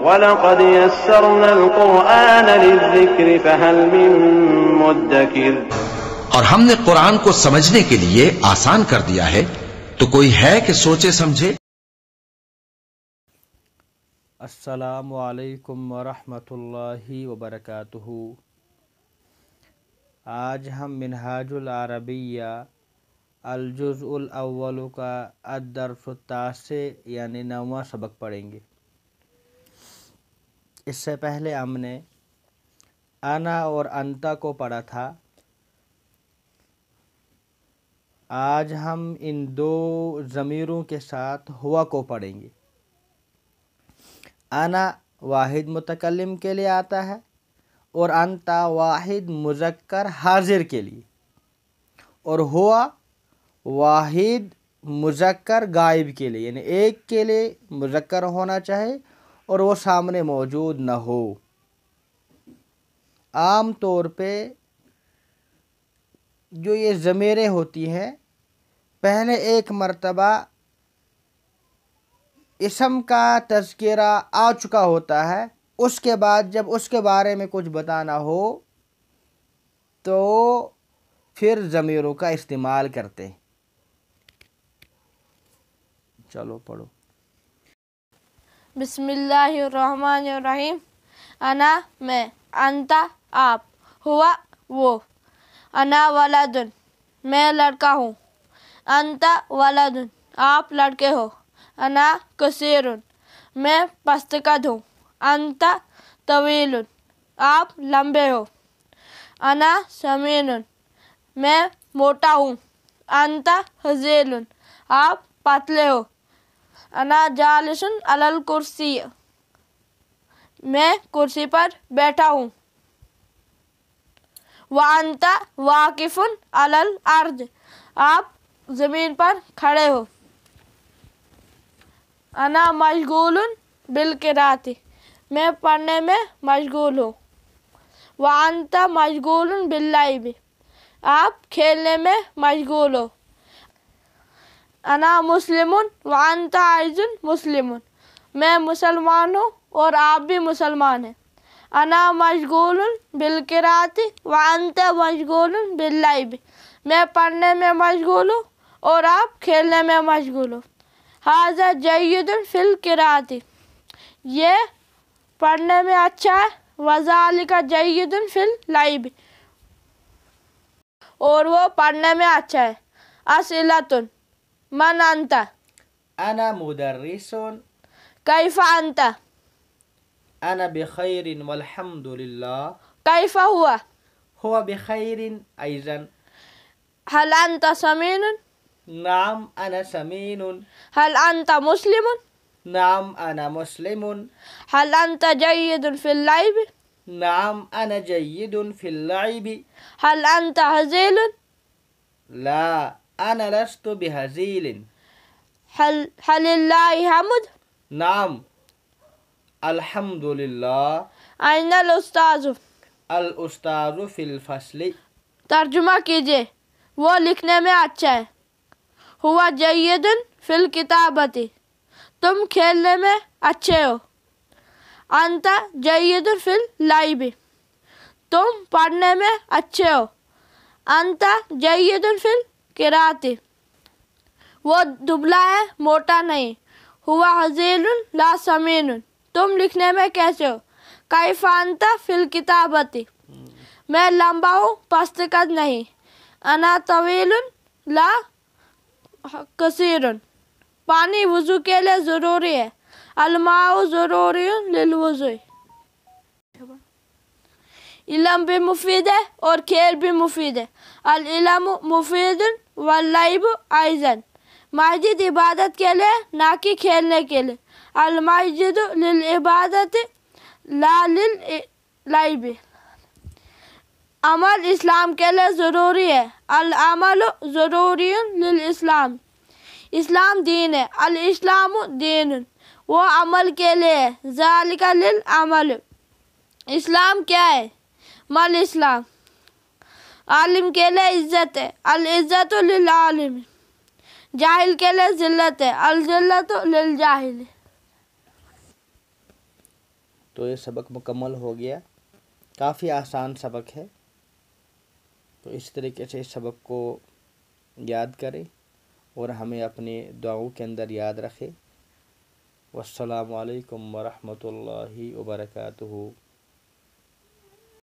وَلَقَدْ يَسَّرْنَا الْقُرْآنَ لِلذِّكْرِ فَهَلْ مِن مُّدَّكِرٍ۔ اور ہم نے قرآن کو سمجھنے کے لیے آسان کر دیا ہے، تو کوئی ہے کہ سوچے سمجھے؟ السلام علیکم ورحمۃ اللہ وبرکاتہ۔ آج ہم منہاج العربیہ الجزء الاول کا الدرس التاسع یعنی 9واں سبق پڑھیں گے۔ اس سے پہلے ہم نے انا اور انتا کو پڑھا تھا۔ آج ہم ان دو ضمیروں کے ساتھ ہوا کو پڑھیں گے۔ انا واحد متکلم کے لیے آتا ہے اور انتا واحد مذکر حاضر کے لیے، اور ہوا واحد مذکر غائب کے لیے، یعنی ایک کے لیے مذکر ہونا چاہے اور وہ سامنے موجود نہ ہو۔ عام طور پہ جو یہ ضمیریں ہوتی ہیں، پہلے ایک مرتبہ اسم کا تذکرہ آ چکا ہوتا ہے، اس کے بعد جب اس کے بارے میں کچھ بتانا ہو تو پھر ضمیروں کا استعمال کرتے ہیں۔ چلو پڑھو۔ بسم اللہ الرحمن الرحیم۔ انا میں، انتا آپ، ہوا وہ۔ انا ولدن میں لڑکا ہوں، انتا ولدن آپ لڑکے ہو۔ انا قصیرن میں پست قد ہوں، انتا طویل آپ لمبے ہو۔ انا سمین میں موٹا ہوں، انتا حزیل آپ پتلے ہو۔ انا جالس علی الکرسی میں کرسی پر بیٹھا ہوں۔ وانتا واقف علی الارض آپ زمین پر کھڑے ہو۔ انا مشغول بالقراءۃ میں پڑھنے میں مشغول ہوں۔ وانتا مشغول باللعب آپ کھیلنے میں مشغول ہو۔ انا مسلم وانتا ایضا مسلم میں مسلمان ہوں اور آپ بھی مسلمان ہیں۔ انا مشغول بالقراءۃ وانتا مشغول باللعب میں پڑھنے میں مشغول ہوں اور آپ کھیلنے میں مشغول ہو۔ ھذا جید فی القراءۃ یہ پڑھنے میں اچھا ہے۔ وذالک جید فی اللعب اور وہ پڑھنے میں اچھا ہے۔ اسئلۃ من انت انا مدرس کیف انت انا بخیر والحمد للہ کیف ہوا هو بخیر ایضا هل انت سمین نعم انا سمین هل انت مسلم نعم انا مسلم هل انت جید فی اللعب نعم انا جید فی اللعب هل انت هزیل لا انا لست بهزیل هل للہ حمد نعم الحمد للہ این الاستاذ الاستاذ فی الفصل ترجمہ کیجئے۔ وہ لکھنے میں اچھا ہے۔ ہوا جید فی الکتابۃ تم کھیلنے میں اچھے ہو۔ انت جید فی اللعب تم پڑھنے میں اچھے ہو۔ انت جید فی القراءۃ وہ دبلا ہے موٹا نہیں۔ ہوا حزیل لا سمین تم لکھنے میں کیسے ہو۔ کیف انت فی الکتابۃ میں لمبا ہوں پست قد نہیں۔ انا طویل لا قصیر پانی وضو کے لیے ضروری ہے۔ الماء ضروری للوضوء علم بھی مفید ہے اور کھیل بھی مفید ہے۔ العلم مفید واللعب ایضا مسجد عبادت کے لیے نہ کہ کھیلنے کے لیے۔ المسجد للعبادت لا للعب عمل اسلام کے لیے ضروری ہے۔ العمل ضروری للاسلام اسلام دین ہے۔ الاسلام دین وہ عمل کے لیے ہے۔ ذالک للعمل اسلام کیا ہے۔ مل اسلام عالم کے لیے عزت ہے۔ العزت للعالم جاہل کے لیے ذلت ہے۔ الذلت للجاہل تو یہ سبق مکمل ہو گیا. کافی آسان سبق ہے، تو اس طریقے سے اس سبق کو یاد کریں اور ہمیں اپنے دعاؤں کے اندر یاد رکھے. والسلام علیکم ورحمۃ اللہ وبرکاتہ.